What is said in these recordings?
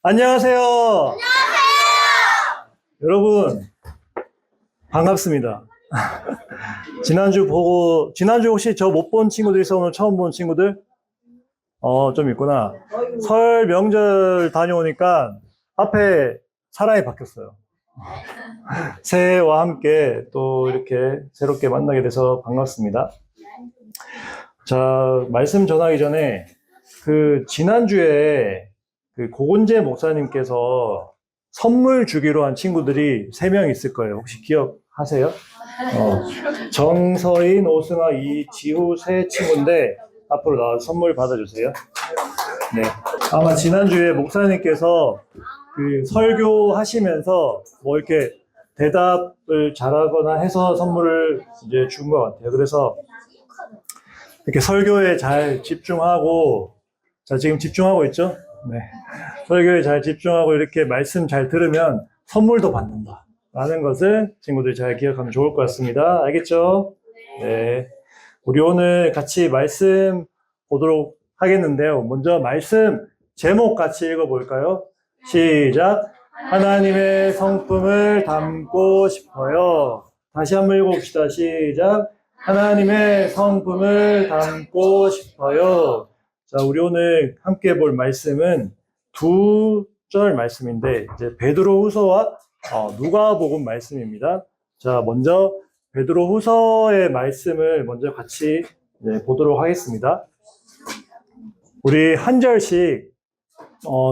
안녕하세요. 여러분, 반갑습니다. 지난주 혹시 저 못 본 친구들 있어? 오늘 처음 본 친구들? 좀 있구나. 설 명절 다녀오니까 앞에 사람이 바뀌었어요. 새해와 함께 또 이렇게 새롭게 만나게 돼서 반갑습니다. 자, 말씀 전하기 전에 지난주에 고곤재 목사님께서 선물 주기로 한 친구들이 3명 있을 거예요. 혹시 기억하세요? 정서인, 오승아, 이지우 3친구인데 앞으로 나와서 선물 받아주세요. 네. 아마 지난주에 목사님께서 설교하시면서 뭐 이렇게 대답을 잘하거나 해서 선물을 이제 준 것 같아요. 그래서 이렇게 설교에 잘 집중하고, 자, 지금 집중하고 있죠? 네. 설교에 잘 집중하고 이렇게 말씀 잘 들으면 선물도 받는다. 라는 것을 친구들이 잘 기억하면 좋을 것 같습니다. 알겠죠? 네. 우리 오늘 같이 말씀 보도록 하겠는데요. 먼저 말씀 제목 같이 읽어볼까요? 시작. 하나님의 성품을 담고 싶어요. 다시 한번 읽어봅시다. 시작. 하나님의 성품을 담고 싶어요. 자, 우리 오늘 함께 볼 말씀은 2절 말씀인데, 이제 베드로후서와 누가복음 말씀입니다. 자, 먼저 베드로후서의 말씀을 먼저 같이 보도록 하겠습니다. 우리 한 절씩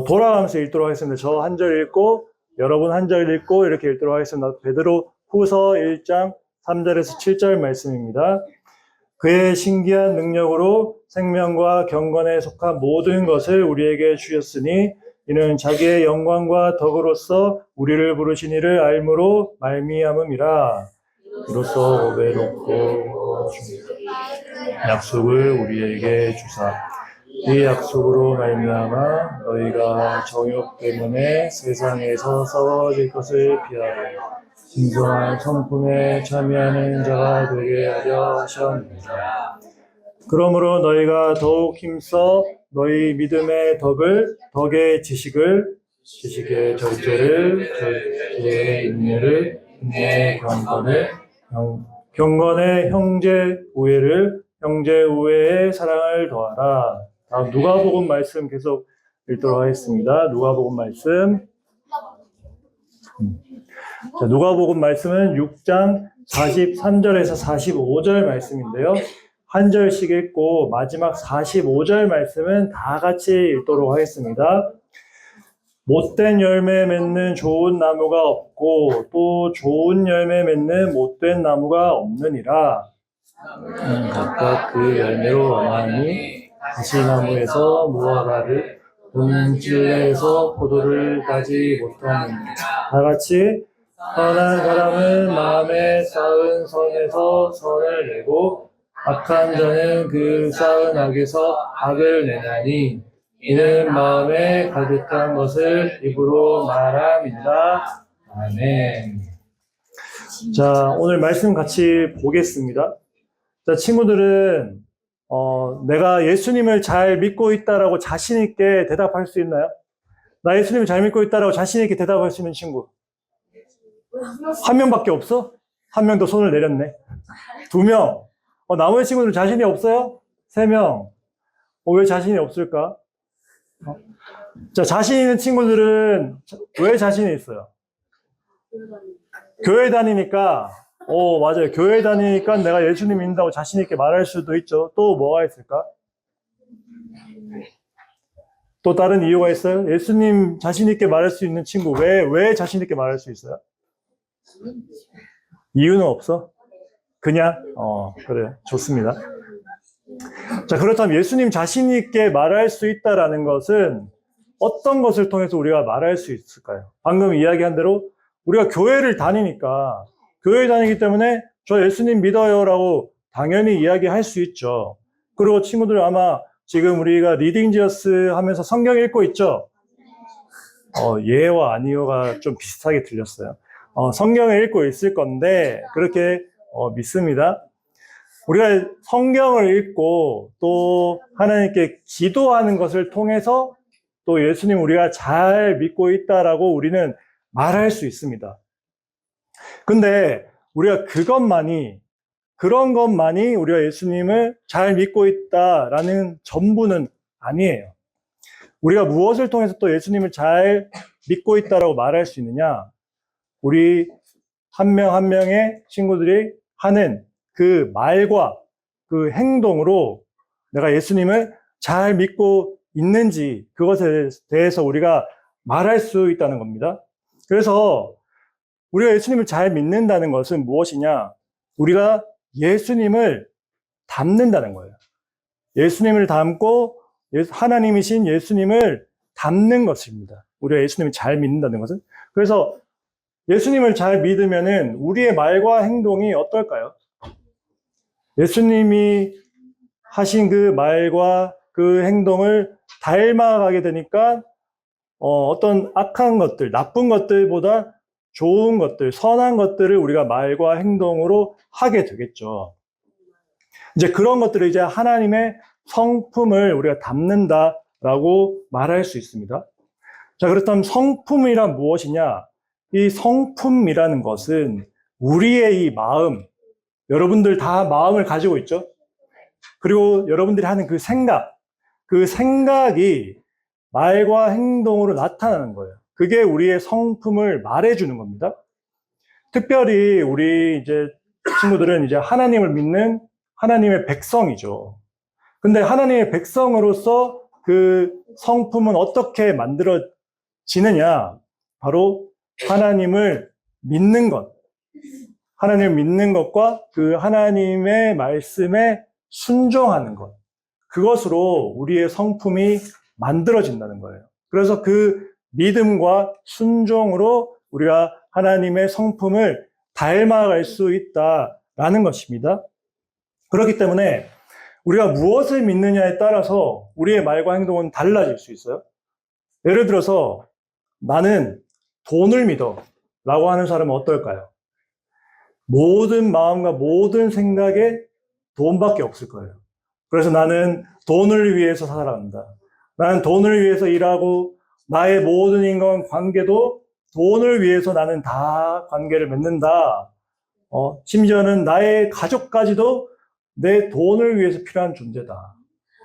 돌아가면서 읽도록 하겠습니다. 저 한 절 읽고 여러분 한 절 읽고 이렇게 읽도록 하겠습니다. 베드로후서 1장 3절에서 7절 말씀입니다. 그의 신기한 능력으로 생명과 경건에 속한 모든 것을 우리에게 주셨으니 이는 자기의 영광과 덕으로서 우리를 부르신 이를 알므로 말미암음이라. 이로써 오배롭고 약속을 우리에게 주사 이 약속으로 말미암아 너희가 정욕 때문에 세상에서 썩어질 것을 피하고 신성한 성품에 참여하는 자가 되게 하려 하셨느니라. 그러므로 너희가 더욱 힘써 너희 믿음의 덕의 지식을, 지식의 절제를, 절제의 인내를, 인내의 경건을, 경건의 형제 우애를, 형제 우애의 사랑을 더하라. 다음 누가복음 말씀 계속 읽도록 하겠습니다. 누가복음 말씀. 자, 누가복음 말씀은 6장 43절에서 45절 말씀인데요. 한 절씩 읽고 마지막 45절 말씀은 다 같이 읽도록 하겠습니다. 못된 열매 맺는 좋은 나무가 없고 또 좋은 열매 맺는 못된 나무가 없느니라. 각각 그 열매로 아나니 가시나무에서 무화과를 또는 찔레에서 포도를 따지 못하느니. 다 같이 선한 사람은 마음에 쌓은 선에서 선을 내고 악한 자는 그 쌓은 악에서 악을 내나니 이는 마음에 가득한 것을 입으로 말함이다. 아멘. 자, 오늘 말씀 같이 보겠습니다. 자, 친구들은 내가 예수님을 잘 믿고 있다라고 자신 있게 대답할 수 있나요? 나 예수님을 잘 믿고 있다라고 자신 있게 대답할 수 있는 친구 한 명밖에 없어? 한 명 더 손을 내렸네. 2명. 나머지 친구들 자신이 없어요? 3명. 왜 자신이 없을까? 자, 자신 있는 친구들은 왜 자신이 있어요? 교회 다니니까. 맞아요. 교회 다니니까 내가 예수님 믿는다고 자신 있게 말할 수도 있죠. 또 뭐가 있을까? 또 다른 이유가 있어요? 예수님 자신 있게 말할 수 있는 친구 왜 자신 있게 말할 수 있어요? 이유는 없어? 그냥? 그래. 좋습니다. 자, 그렇다면 예수님 자신 있게 말할 수 있다라는 것은 어떤 것을 통해서 우리가 말할 수 있을까요? 방금 이야기한 대로 우리가 교회를 다니니까 교회 다니기 때문에 저 예수님 믿어요라고 당연히 이야기할 수 있죠. 그리고 친구들 아마 지금 우리가 리딩 지어스 하면서 성경 읽고 있죠? 예와 아니요가 좀 비슷하게 들렸어요. 성경을 읽고 있을 건데 그렇게 믿습니다. 우리가 성경을 읽고 또 하나님께 기도하는 것을 통해서 또 예수님 우리가 잘 믿고 있다라고 우리는 말할 수 있습니다. 근데 우리가 그런 것만이 우리가 예수님을 잘 믿고 있다라는 전부는 아니에요. 우리가 무엇을 통해서 또 예수님을 잘 믿고 있다라고 말할 수 있느냐? 우리 한 명 한 명의 친구들이 하는 그 말과 그 행동으로 내가 예수님을 잘 믿고 있는지 그것에 대해서 우리가 말할 수 있다는 겁니다. 그래서 우리가 예수님을 잘 믿는다는 것은 무엇이냐? 우리가 예수님을 닮는다는 거예요. 예수님을 닮고 하나님이신 예수님을 닮는 것입니다. 우리가 예수님을 잘 믿는다는 것은. 그래서 예수님을 잘 믿으면은 우리의 말과 행동이 어떨까요? 예수님이 하신 그 말과 그 행동을 닮아가게 되니까 어떤 악한 것들, 나쁜 것들보다 좋은 것들, 선한 것들을 우리가 말과 행동으로 하게 되겠죠. 이제 그런 것들을 이제 하나님의 성품을 우리가 담는다라고 말할 수 있습니다. 자, 그렇다면 성품이란 무엇이냐? 이 성품이라는 것은 우리의 이 마음, 여러분들 다 마음을 가지고 있죠? 그리고 여러분들이 하는 그 생각이 말과 행동으로 나타나는 거예요. 그게 우리의 성품을 말해주는 겁니다. 특별히 우리 이제 친구들은 이제 하나님을 믿는 하나님의 백성이죠. 근데 하나님의 백성으로서 그 성품은 어떻게 만들어지느냐? 바로 하나님을 믿는 것. 하나님을 믿는 것과 그 하나님의 말씀에 순종하는 것. 그것으로 우리의 성품이 만들어진다는 거예요. 그래서 그 믿음과 순종으로 우리가 하나님의 성품을 닮아갈 수 있다라는 것입니다. 그렇기 때문에 우리가 무엇을 믿느냐에 따라서 우리의 말과 행동은 달라질 수 있어요. 예를 들어서 나는 돈을 믿어 라고 하는 사람은 어떨까요? 모든 마음과 모든 생각에 돈밖에 없을 거예요. 그래서 나는 돈을 위해서 살아간다. 나는 돈을 위해서 일하고 나의 모든 인간 관계도 돈을 위해서 나는 다 관계를 맺는다. 심지어는 나의 가족까지도 내 돈을 위해서 필요한 존재다.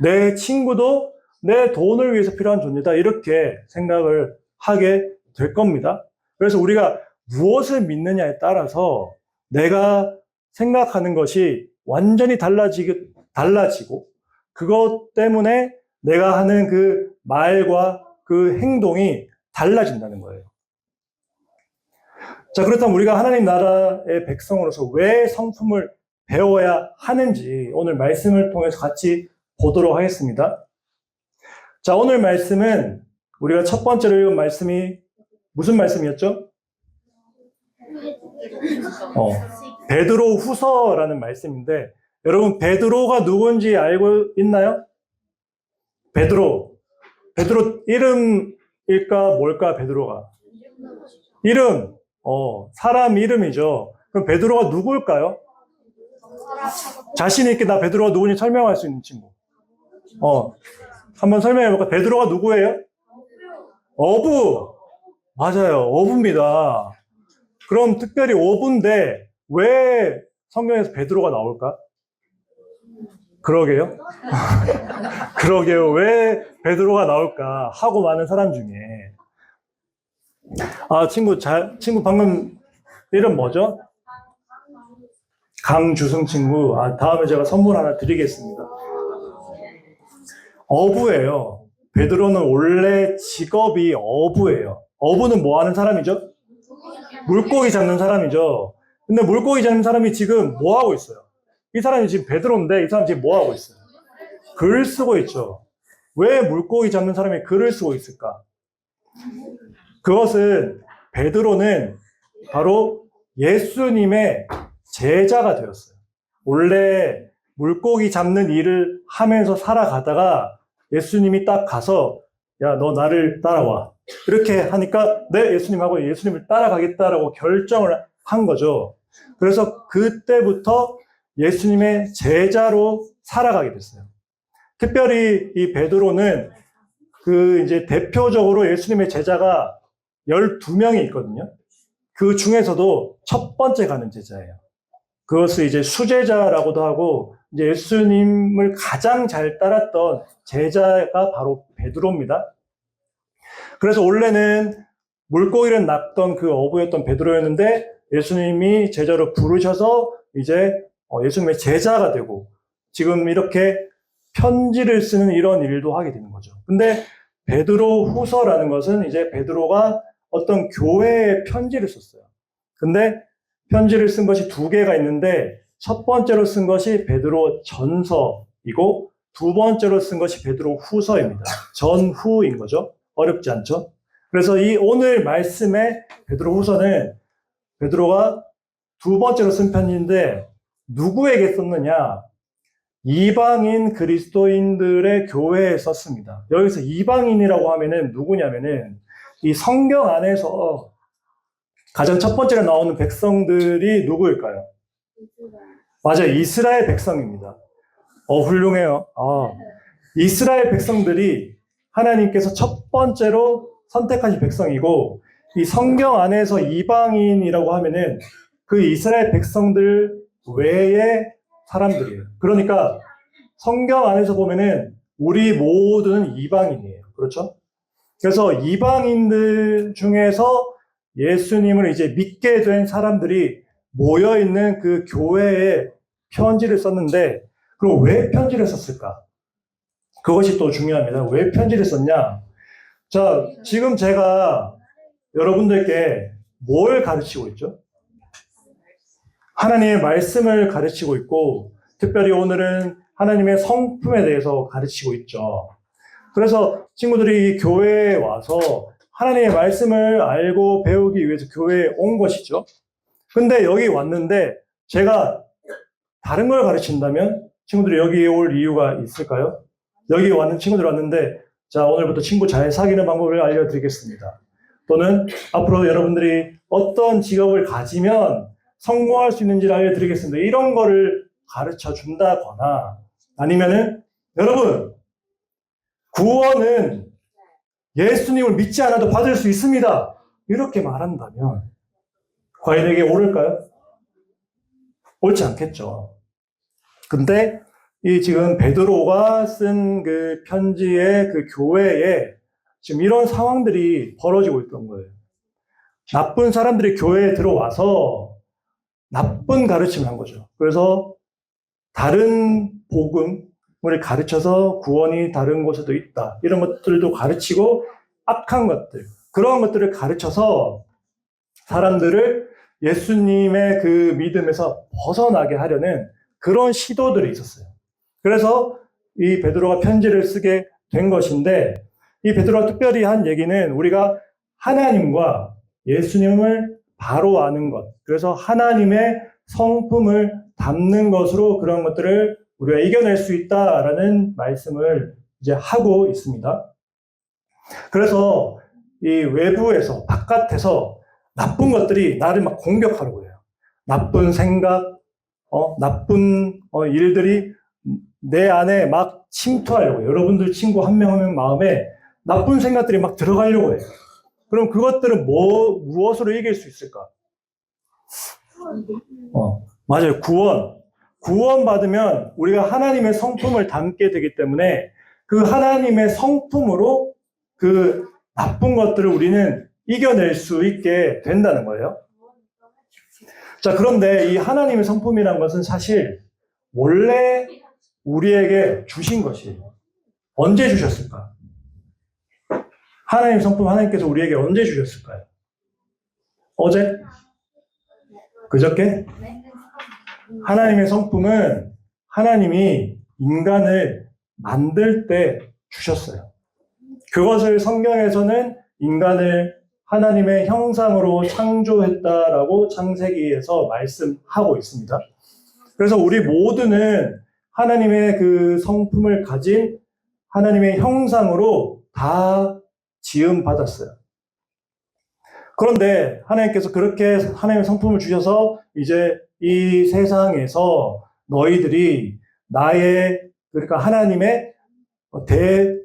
내 친구도 내 돈을 위해서 필요한 존재다. 이렇게 생각을 하게 될 겁니다. 그래서 우리가 무엇을 믿느냐에 따라서 내가 생각하는 것이 완전히 달라지고 그것 때문에 내가 하는 그 말과 그 행동이 달라진다는 거예요. 자, 그렇다면 우리가 하나님 나라의 백성으로서 왜 성품을 배워야 하는지 오늘 말씀을 통해서 같이 보도록 하겠습니다. 자, 오늘 말씀은 우리가 첫 번째로 읽은 말씀이 무슨 말씀이었죠? 베드로 후서라는 말씀인데 여러분 베드로가 누군지 알고 있나요? 베드로 이름일까 뭘까 베드로가? 이름, 사람 이름이죠. 그럼 베드로가 누구일까요? 자신 있게 나 베드로가 누군지 설명할 수 있는 친구. 한번 설명해 볼까? 베드로가 누구예요? 어부. 맞아요. 어부입니다. 그럼 특별히 어부인데 왜 성경에서 베드로가 나올까? 그러게요. 그러게요. 왜 베드로가 나올까 하고 많은 사람 중에 친구 방금 이름 뭐죠? 강주승 친구. 다음에 제가 선물 하나 드리겠습니다. 어부예요. 베드로는 원래 직업이 어부예요. 어부는 뭐 하는 사람이죠? 물고기 잡는 사람이죠. 근데 물고기 잡는 사람이 지금 뭐 하고 있어요? 이 사람이 지금 베드로인데 이 사람이 지금 뭐 하고 있어요? 글을 쓰고 있죠. 왜 물고기 잡는 사람이 글을 쓰고 있을까? 그것은 베드로는 바로 예수님의 제자가 되었어요. 원래 물고기 잡는 일을 하면서 살아가다가 예수님이 딱 가서 야, 너 나를 따라와. 이렇게 하니까 네, 예수님하고 예수님을 따라가겠다라고 결정을 한 거죠. 그래서 그때부터 예수님의 제자로 살아가게 됐어요. 특별히 이 베드로는 그 이제 대표적으로 예수님의 제자가 12명이 있거든요. 그 중에서도 첫 번째 가는 제자예요. 그것을 이제 수제자라고도 하고, 이제 예수님을 가장 잘 따랐던 제자가 바로 베드로입니다. 그래서 원래는 물고기를 낚던 그 어부였던 베드로였는데, 예수님이 제자로 부르셔서 이제 예수님의 제자가 되고, 지금 이렇게 편지를 쓰는 이런 일도 하게 되는 거죠. 근데 베드로 후서라는 것은 이제 베드로가 어떤 교회에 편지를 썼어요. 근데 편지를 쓴 것이 두 개가 있는데, 첫 번째로 쓴 것이 베드로 전서이고, 두 번째로 쓴 것이 베드로 후서입니다. 전후인 거죠. 어렵지 않죠? 그래서 이 오늘 말씀의 베드로 후서는 베드로가 두 번째로 쓴 편지인데, 누구에게 썼느냐? 이방인 그리스도인들의 교회에 썼습니다. 여기서 이방인이라고 하면은 누구냐면은 이 성경 안에서 가장 첫 번째로 나오는 백성들이 누구일까요? 맞아요. 이스라엘 백성입니다. 훌륭해요. 이스라엘 백성들이 하나님께서 첫 번째로 선택하신 백성이고, 이 성경 안에서 이방인이라고 하면은 그 이스라엘 백성들 외의 사람들이에요. 그러니까 성경 안에서 보면은 우리 모두는 이방인이에요. 그렇죠? 그래서 이방인들 중에서 예수님을 이제 믿게 된 사람들이 모여있는 그 교회에 편지를 썼는데, 그럼 왜 편지를 썼을까? 그것이 또 중요합니다. 왜 편지를 썼냐? 자, 지금 제가 여러분들께 뭘 가르치고 있죠? 하나님의 말씀을 가르치고 있고, 특별히 오늘은 하나님의 성품에 대해서 가르치고 있죠. 그래서 친구들이 이 교회에 와서 하나님의 말씀을 알고 배우기 위해서 교회에 온 것이죠. 근데 여기 왔는데 제가 다른 걸 가르친다면 친구들이 여기에 올 이유가 있을까요? 여기 왔는 친구들 왔는데, 자, 오늘부터 친구 잘 사귀는 방법을 알려드리겠습니다. 또는 앞으로 여러분들이 어떤 직업을 가지면 성공할 수 있는지를 알려드리겠습니다. 이런 거를 가르쳐 준다거나, 아니면은 여러분, 구원은 예수님을 믿지 않아도 받을 수 있습니다. 이렇게 말한다면 과연 이게 옳을까요? 옳지 않겠죠. 근데 이 지금 베드로가 쓴 그 편지의 그 교회에 지금 이런 상황들이 벌어지고 있던 거예요. 나쁜 사람들이 교회에 들어와서 나쁜 가르침을 한 거죠. 그래서 다른 복음을 가르쳐서 구원이 다른 곳에도 있다, 이런 것들도 가르치고, 악한 것들, 그런 것들을 가르쳐서 사람들을 예수님의 그 믿음에서 벗어나게 하려는 그런 시도들이 있었어요. 그래서 이 베드로가 편지를 쓰게 된 것인데, 이 베드로가 특별히 한 얘기는 우리가 하나님과 예수님을 바로 아는 것, 그래서 하나님의 성품을 담는 것으로 그런 것들을 우리가 이겨낼 수 있다라는 말씀을 이제 하고 있습니다. 그래서 이 외부에서, 바깥에서 나쁜 것들이 나를 막 공격하려고 해요. 나쁜 생각, 나쁜 일들이 내 안에 막 침투하려고 해요. 여러분들 친구 한 명 한 명 마음에 나쁜 생각들이 막 들어가려고 해요. 그럼 그것들은 무엇으로 이길 수 있을까? 맞아요. 구원 받으면 우리가 하나님의 성품을 담게 되기 때문에 그 하나님의 성품으로 그 나쁜 것들을 우리는 이겨낼 수 있게 된다는 거예요. 자, 그런데 이 하나님의 성품이라는 것은 사실 원래 우리에게 주신 것이에요. 언제 주셨을까? 하나님의 성품, 하나님께서 우리에게 언제 주셨을까요? 어제? 그저께? 하나님의 성품은 하나님이 인간을 만들 때 주셨어요. 그것을 성경에서는 인간을 하나님의 형상으로 창조했다라고 창세기에서 말씀하고 있습니다. 그래서 우리 모두는 하나님의 그 성품을 가진 하나님의 형상으로 다 지음받았어요. 그런데 하나님께서 그렇게 하나님의 성품을 주셔서 이제 이 세상에서 너희들이 나의, 그러니까 하나님의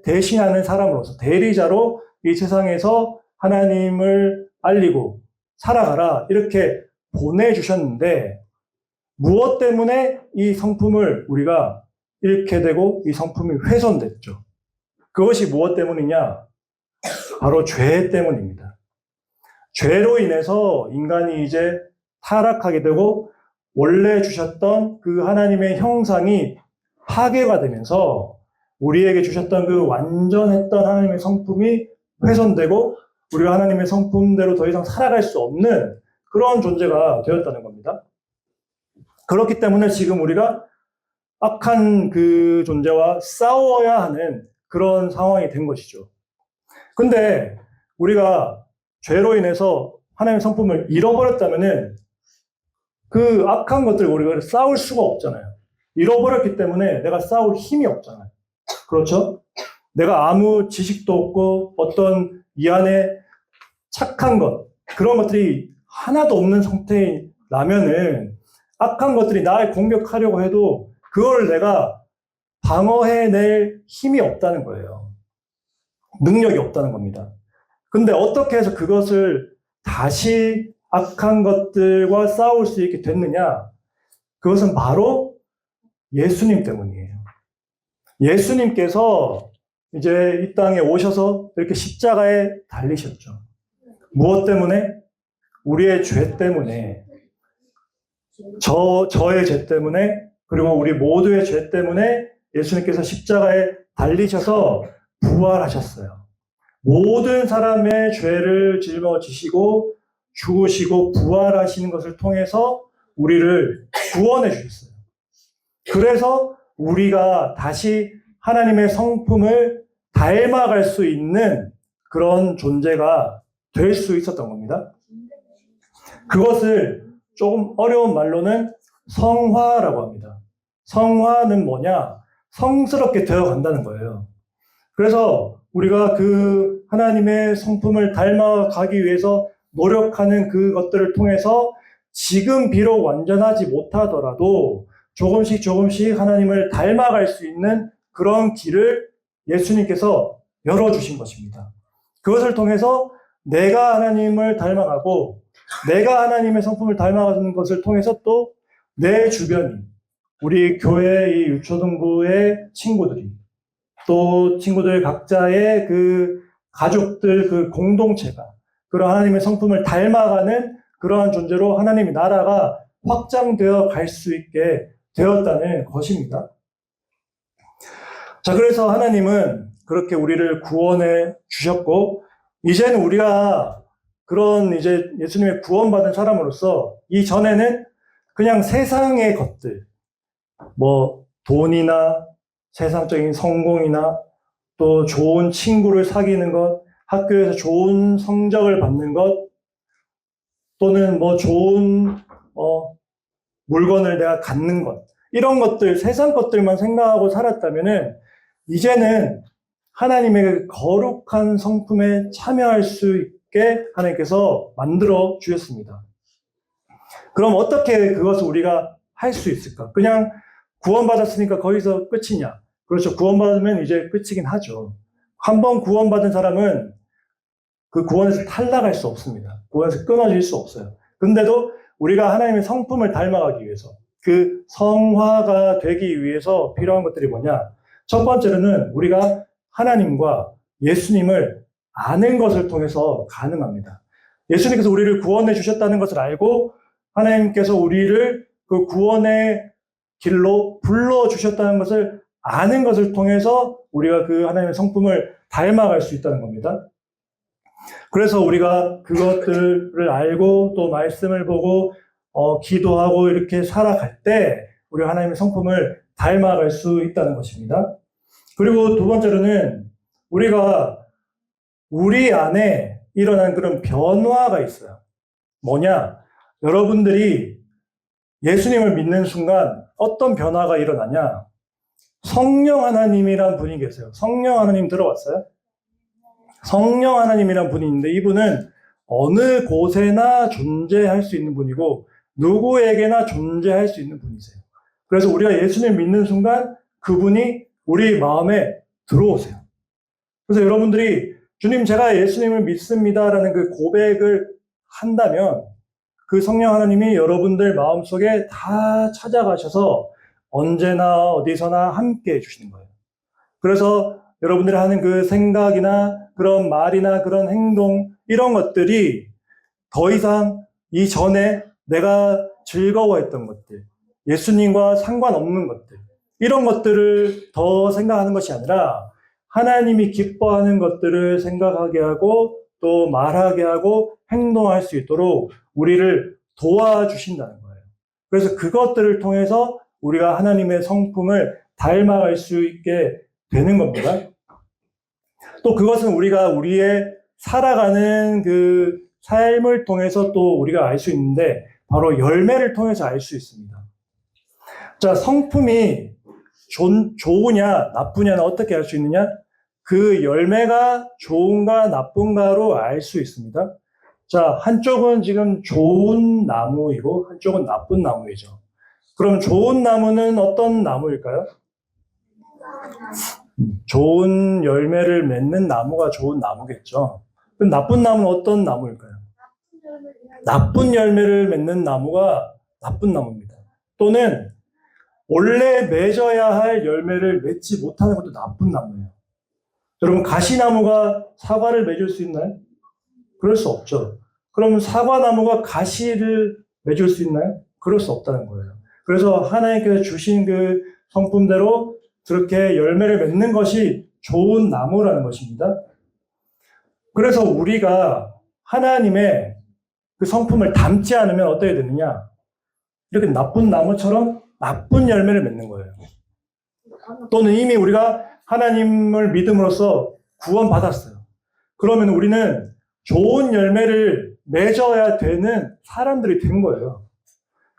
대신하는 사람으로서 대리자로 이 세상에서 하나님을 알리고 살아가라 이렇게 보내주셨는데 무엇 때문에 이 성품을 우리가 잃게 되고 이 성품이 훼손됐죠? 그것이 무엇 때문이냐? 바로 죄 때문입니다. 죄로 인해서 인간이 이제 타락하게 되고 원래 주셨던 그 하나님의 형상이 파괴가 되면서 우리에게 주셨던 그 완전했던 하나님의 성품이 훼손되고 우리가 하나님의 성품대로 더 이상 살아갈 수 없는 그런 존재가 되었다는 겁니다. 그렇기 때문에 지금 우리가 악한 그 존재와 싸워야 하는 그런 상황이 된 것이죠. 근데 우리가 죄로 인해서 하나님의 성품을 잃어버렸다면은 그 악한 것들 우리가 싸울 수가 없잖아요. 잃어버렸기 때문에 내가 싸울 힘이 없잖아요. 그렇죠? 내가 아무 지식도 없고 어떤 이 안에 착한 것, 그런 것들이 하나도 없는 상태라면은 악한 것들이 나를 공격하려고 해도 그걸 내가 방어해낼 힘이 없다는 거예요. 능력이 없다는 겁니다. 근데 어떻게 해서 그것을 다시 악한 것들과 싸울 수 있게 됐느냐? 그것은 바로 예수님 때문이에요. 예수님께서 이제 이 땅에 오셔서 이렇게 십자가에 달리셨죠. 무엇 때문에? 우리의 죄 때문에, 저의 죄 때문에, 그리고 우리 모두의 죄 때문에 예수님께서 십자가에 달리셔서 부활하셨어요. 모든 사람의 죄를 짊어지시고 죽으시고 부활하시는 것을 통해서 우리를 구원해 주셨어요. 그래서 우리가 다시 하나님의 성품을 닮아갈 수 있는 그런 존재가 될 수 있었던 겁니다. 그것을 조금 어려운 말로는 성화라고 합니다. 성화는 뭐냐? 성스럽게 되어 간다는 거예요. 그래서 우리가 그 하나님의 성품을 닮아가기 위해서 노력하는 그것들을 통해서 지금 비록 완전하지 못하더라도 조금씩 하나님을 닮아갈 수 있는 그런 길을 예수님께서 열어주신 것입니다. 그것을 통해서 내가 하나님을 닮아가고 내가 하나님의 성품을 닮아가는 것을 통해서 또 내 주변이 우리 교회 이 유초등부의 친구들이 또 친구들 각자의 그 가족들 그 공동체가 그런 하나님의 성품을 닮아가는 그러한 존재로 하나님의 나라가 확장되어 갈 수 있게 되었다는 것입니다. 자, 그래서 하나님은 그렇게 우리를 구원해 주셨고, 이제는 우리가 그런 이제 예수님의 구원받은 사람으로서 이전에는 그냥 세상의 것들, 뭐 돈이나 세상적인 성공이나 또 좋은 친구를 사귀는 것, 학교에서 좋은 성적을 받는 것, 또는 뭐 좋은 물건을 내가 갖는 것, 이런 것들, 세상 것들만 생각하고 살았다면은 이제는 하나님의 거룩한 성품에 참여할 수 있게 하나님께서 만들어 주셨습니다. 그럼 어떻게 그것을 우리가 할 수 있을까? 그냥 구원받았으니까 거기서 끝이냐? 그렇죠. 구원받으면 이제 끝이긴 하죠. 한번 구원받은 사람은 그 구원에서 탈락할 수 없습니다. 구원에서 끊어질 수 없어요. 근데도 우리가 하나님의 성품을 닮아가기 위해서 그 성화가 되기 위해서 필요한 것들이 뭐냐? 첫 번째로는 우리가 하나님과 예수님을 아는 것을 통해서 가능합니다. 예수님께서 우리를 구원해 주셨다는 것을 알고 하나님께서 우리를 그 구원의 길로 불러주셨다는 것을 아는 것을 통해서 우리가 그 하나님의 성품을 닮아갈 수 있다는 겁니다. 그래서 우리가 그것들을 알고 또 말씀을 보고 기도하고 이렇게 살아갈 때 우리가 하나님의 성품을 닮아갈 수 있다는 것입니다. 그리고 두 번째로는 우리가 우리 안에 일어난 그런 변화가 있어요. 뭐냐? 여러분들이 예수님을 믿는 순간 어떤 변화가 일어나냐? 성령 하나님이란 분이 계세요. 성령 하나님 들어봤어요? 성령 하나님이란 분이 있는데 이분은 어느 곳에나 존재할 수 있는 분이고 누구에게나 존재할 수 있는 분이세요. 그래서 우리가 예수님을 믿는 순간 그분이 우리 마음에 들어오세요. 그래서 여러분들이 주님, 제가 예수님을 믿습니다라는 그 고백을 한다면 그 성령 하나님이 여러분들 마음속에 다 찾아가셔서 언제나 어디서나 함께 해주시는 거예요. 그래서 여러분들이 하는 그 생각이나 그런 말이나 그런 행동, 이런 것들이 더 이상 이전에 내가 즐거워했던 것들, 예수님과 상관없는 것들, 이런 것들을 더 생각하는 것이 아니라 하나님이 기뻐하는 것들을 생각하게 하고 또 말하게 하고 행동할 수 있도록 우리를 도와주신다는 거예요. 그래서 그것들을 통해서 우리가 하나님의 성품을 닮아갈 수 있게 되는 겁니다. 또 그것은 우리가 우리의 살아가는 그 삶을 통해서 또 우리가 알 수 있는데 바로 열매를 통해서 알 수 있습니다. 자, 성품이 좋으냐 나쁘냐는 어떻게 알 수 있느냐? 그 열매가 좋은가 나쁜가로 알 수 있습니다. 자, 한쪽은 지금 좋은 나무이고 한쪽은 나쁜 나무이죠. 그럼 좋은 나무는 어떤 나무일까요? 좋은 열매를 맺는 나무가 좋은 나무겠죠. 그럼 나쁜 나무는 어떤 나무일까요? 나쁜 열매를 맺는 나무가 나쁜 나무입니다. 또는 원래 맺어야 할 열매를 맺지 못하는 것도 나쁜 나무예요. 여러분, 가시나무가 사과를 맺을 수 있나요? 그럴 수 없죠. 그럼 사과나무가 가시를 맺을 수 있나요? 그럴 수 없다는 거예요. 그래서 하나님께서 주신 그 성품대로 그렇게 열매를 맺는 것이 좋은 나무라는 것입니다. 그래서 우리가 하나님의 그 성품을 담지 않으면 어떻게 되느냐? 이렇게 나쁜 나무처럼 나쁜 열매를 맺는 거예요. 또는 이미 우리가 하나님을 믿음으로써 구원받았어요. 그러면 우리는 좋은 열매를 맺어야 되는 사람들이 된 거예요.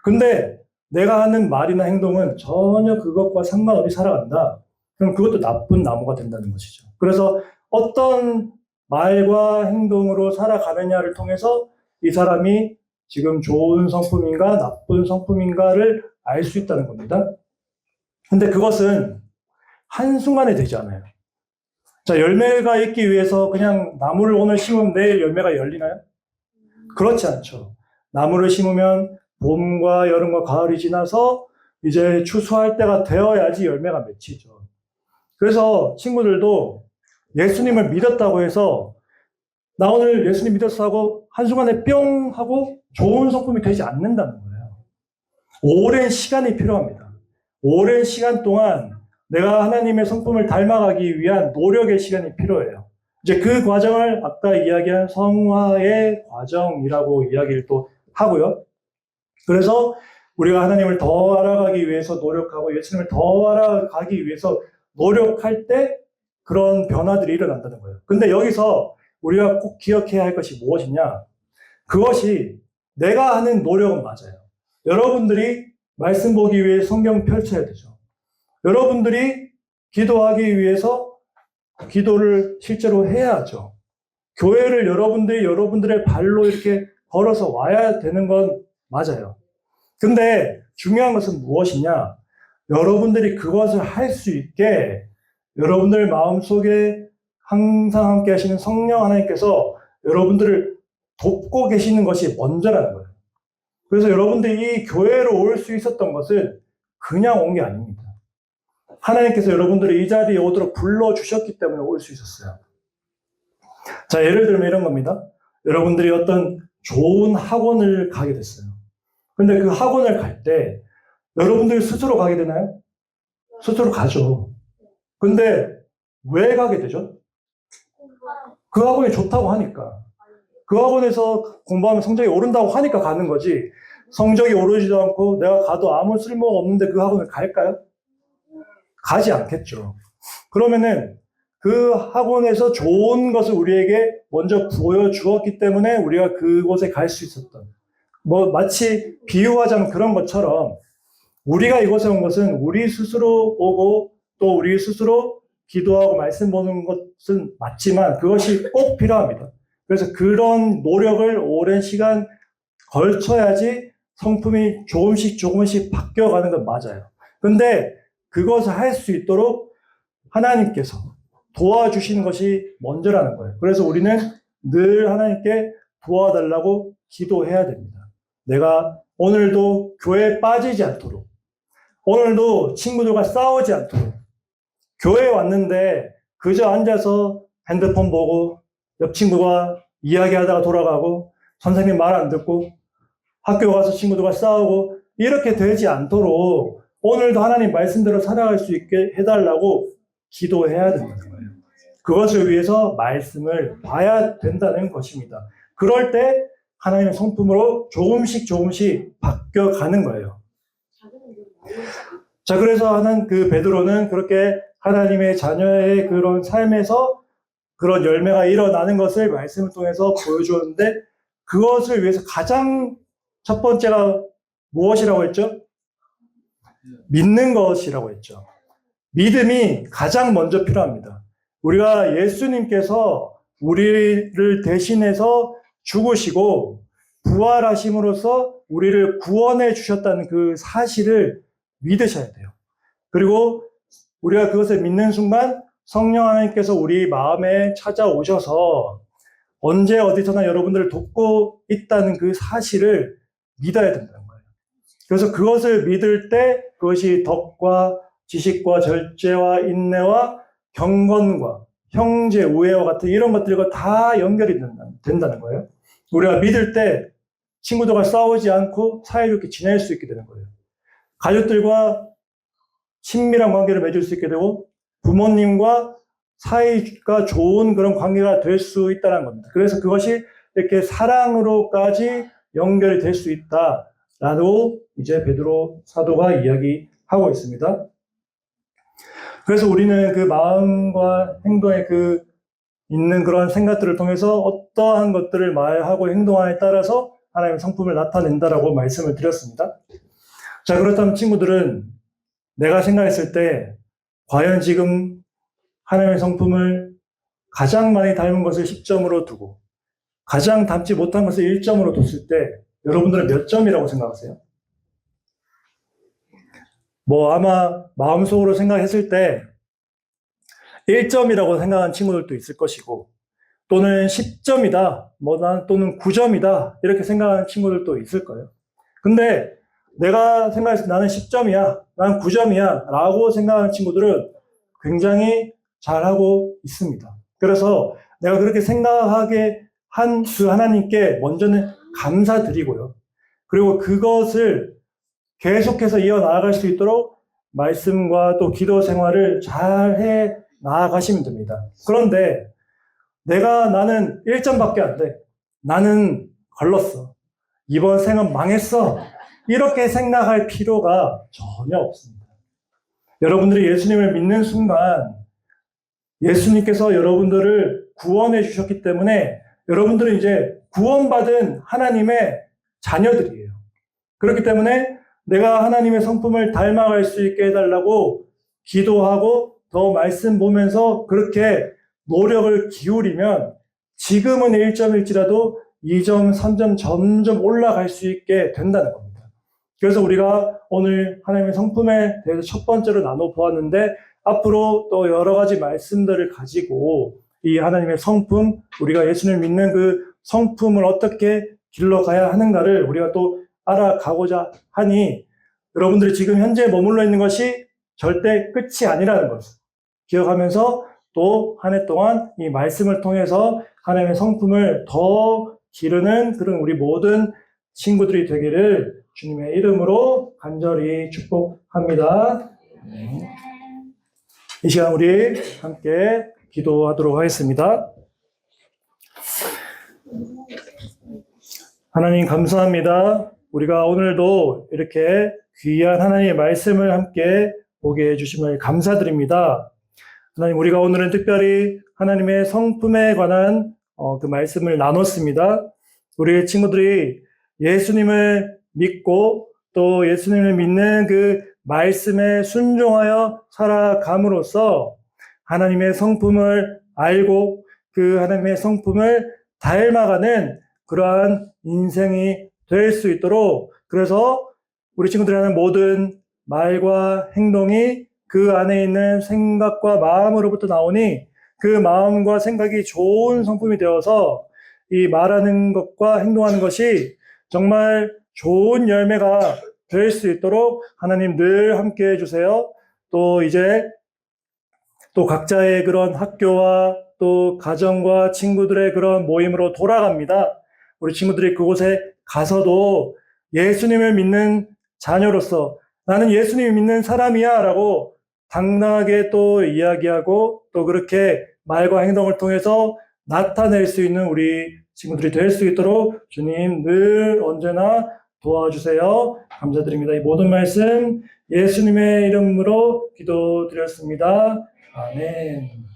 근데 내가 하는 말이나 행동은 전혀 그것과 상관없이 살아간다. 그럼 그것도 나쁜 나무가 된다는 것이죠. 그래서 어떤 말과 행동으로 살아가느냐를 통해서 이 사람이 지금 좋은 성품인가 나쁜 성품인가를 알 수 있다는 겁니다. 근데 그것은 한순간에 되지 않아요. 자, 열매가 있기 위해서 그냥 나무를 오늘 심으면 내일 열매가 열리나요? 그렇지 않죠. 나무를 심으면 봄과 여름과 가을이 지나서 이제 추수할 때가 되어야지 열매가 맺히죠. 그래서 친구들도 예수님을 믿었다고 해서 나 오늘 예수님 믿었어 하고 한순간에 뿅 하고 좋은 성품이 되지 않는다는 거예요. 오랜 시간이 필요합니다. 오랜 시간 동안 내가 하나님의 성품을 닮아가기 위한 노력의 시간이 필요해요. 이제 그 과정을 아까 이야기한 성화의 과정이라고 이야기를 또 하고요. 그래서 우리가 하나님을 더 알아가기 위해서 노력하고 예수님을 더 알아가기 위해서 노력할 때 그런 변화들이 일어난다는 거예요. 근데 여기서 우리가 꼭 기억해야 할 것이 무엇이냐? 그것이 내가 하는 노력은 맞아요. 여러분들이 말씀 보기 위해 성경 펼쳐야 되죠. 여러분들이 기도하기 위해서 기도를 실제로 해야 하죠. 교회를 여러분들의 발로 이렇게 걸어서 와야 되는 건 맞아요. 근데 중요한 것은 무엇이냐? 여러분들이 그것을 할 수 있게 여러분들 마음속에 항상 함께 하시는 성령 하나님께서 여러분들을 돕고 계시는 것이 먼저라는 거예요. 그래서 여러분들이 이 교회로 올 수 있었던 것은 그냥 온 게 아닙니다. 하나님께서 여러분들을 이 자리에 오도록 불러주셨기 때문에 올 수 있었어요. 자, 예를 들면 이런 겁니다. 여러분들이 어떤 좋은 학원을 가게 됐어요. 근데 그 학원을 갈 때 여러분들 스스로 가게 되나요? 스스로 가죠. 근데 왜 가게 되죠? 그 학원이 좋다고 하니까. 그 학원에서 공부하면 성적이 오른다고 하니까 가는 거지. 성적이 오르지도 않고 내가 가도 아무 쓸모가 없는데 그 학원을 갈까요? 가지 않겠죠. 그러면은 그 학원에서 좋은 것을 우리에게 먼저 보여주었기 때문에 우리가 그곳에 갈 수 있었던, 마치 비유하자면 그런 것처럼 우리가 이곳에 온 것은 우리 스스로 오고 또 우리 스스로 기도하고 말씀 보는 것은 맞지만 그것이 꼭 필요합니다. 그래서 그런 노력을 오랜 시간 걸쳐야지 성품이 조금씩 바뀌어가는 건 맞아요. 근데 그것을 할 수 있도록 하나님께서 도와주시는 것이 먼저라는 거예요. 그래서 우리는 늘 하나님께 도와달라고 기도해야 됩니다. 내가 오늘도 교회에 빠지지 않도록, 오늘도 친구들과 싸우지 않도록, 교회에 왔는데 그저 앉아서 핸드폰 보고 옆 친구가 이야기하다가 돌아가고 선생님 말 안 듣고 학교 가서 친구들과 싸우고 이렇게 되지 않도록 오늘도 하나님 말씀대로 살아갈 수 있게 해달라고 기도해야 된다는 거예요. 그것을 위해서 말씀을 봐야 된다는 것입니다. 그럴 때 하나님의 성품으로 조금씩 바뀌어가는 거예요. 자, 그래서 하는 그 베드로는 그렇게 하나님의 자녀의 그런 삶에서 그런 열매가 일어나는 것을 말씀을 통해서 보여주었는데, 그것을 위해서 가장 첫 번째가 무엇이라고 했죠? 믿는 것이라고 했죠. 믿음이 가장 먼저 필요합니다. 우리가 예수님께서 우리를 대신해서 죽으시고 부활하심으로써 우리를 구원해 주셨다는 그 사실을 믿으셔야 돼요. 그리고 우리가 그것을 믿는 순간 성령 하나님께서 우리 마음에 찾아오셔서 언제 어디서나 여러분들을 돕고 있다는 그 사실을 믿어야 된다는 거예요. 그래서 그것을 믿을 때 그것이 덕과 지식과 절제와 인내와 경건과 형제 우애와 같은 이런 것들과 다 연결이 된다는 거예요. 우리가 믿을 때 친구들과 싸우지 않고 사이좋게 지낼 수 있게 되는 거예요. 가족들과 친밀한 관계를 맺을 수 있게 되고 부모님과 사이가 좋은 그런 관계가 될 수 있다는 겁니다. 그래서 그것이 이렇게 사랑으로까지 연결이 될 수 있다라고 이제 베드로 사도가 이야기하고 있습니다. 그래서 우리는 그 마음과 행동에 그 있는 그런 생각들을 통해서 어떠한 것들을 말하고 행동하에 따라서 하나님의 성품을 나타낸다라고 말씀을 드렸습니다. 자, 그렇다면 친구들은 내가 생각했을 때 과연 지금 하나님의 성품을 가장 많이 닮은 것을 10점으로 두고 가장 닮지 못한 것을 1점으로 뒀을 때 여러분들은 몇 점이라고 생각하세요? 아마 마음속으로 생각했을 때 1점이라고 생각하는 친구들도 있을 것이고 또는 10점이다, 또는 9점이다 이렇게 생각하는 친구들도 있을 거예요. 근데 내가 생각했을 때 나는 10점이야, 나는 9점이야 라고 생각하는 친구들은 굉장히 잘하고 있습니다. 그래서 내가 그렇게 생각하게 한 그 하나님께 먼저는 감사드리고요. 그리고 그것을 계속해서 이어나아갈 수 있도록 말씀과 또 기도 생활을 잘 해 나아가시면 됩니다. 그런데 나는 1점밖에 안 돼. 나는 걸렀어. 이번 생은 망했어. 이렇게 생각할 필요가 전혀 없습니다. 여러분들이 예수님을 믿는 순간 예수님께서 여러분들을 구원해 주셨기 때문에 여러분들은 이제 구원받은 하나님의 자녀들이에요. 그렇기 때문에 내가 하나님의 성품을 닮아갈 수 있게 해달라고 기도하고 더 말씀 보면서 그렇게 노력을 기울이면 지금은 1점일지라도 2점, 3점 점점 올라갈 수 있게 된다는 겁니다. 그래서 우리가 오늘 하나님의 성품에 대해서 첫 번째로 나눠보았는데 앞으로 또 여러 가지 말씀들을 가지고 이 하나님의 성품, 우리가 예수님을 믿는 그 성품을 어떻게 길러가야 하는가를 우리가 또 알아가고자 하니 여러분들이 지금 현재 머물러 있는 것이 절대 끝이 아니라는 것을 기억하면서 또 한 해 동안 이 말씀을 통해서 하나님의 성품을 더 기르는 그런 우리 모든 친구들이 되기를 주님의 이름으로 간절히 축복합니다. 이 시간 우리 함께 기도하도록 하겠습니다. 하나님 감사합니다. 우리가 오늘도 이렇게 귀한 하나님의 말씀을 함께 보게 해주심을 감사드립니다. 하나님, 우리가 오늘은 특별히 하나님의 성품에 관한 그 말씀을 나눴습니다. 우리 친구들이 예수님을 믿고 또 예수님을 믿는 그 말씀에 순종하여 살아감으로써 하나님의 성품을 알고 그 하나님의 성품을 닮아가는 그러한 인생이 될 수 있도록, 그래서 우리 친구들이 하는 모든 말과 행동이 그 안에 있는 생각과 마음으로부터 나오니 그 마음과 생각이 좋은 성품이 되어서 이 말하는 것과 행동하는 것이 정말 좋은 열매가 될 수 있도록 하나님 늘 함께 해주세요. 또 이제 또 각자의 그런 학교와 또 가정과 친구들의 그런 모임으로 돌아갑니다. 우리 친구들이 그곳에 가서도 예수님을 믿는 자녀로서 나는 예수님을 믿는 사람이야 라고 당당하게 또 이야기하고 또 그렇게 말과 행동을 통해서 나타낼 수 있는 우리 친구들이 될 수 있도록 주님 늘 언제나 도와주세요. 감사드립니다. 이 모든 말씀 예수님의 이름으로 기도드렸습니다. 아멘.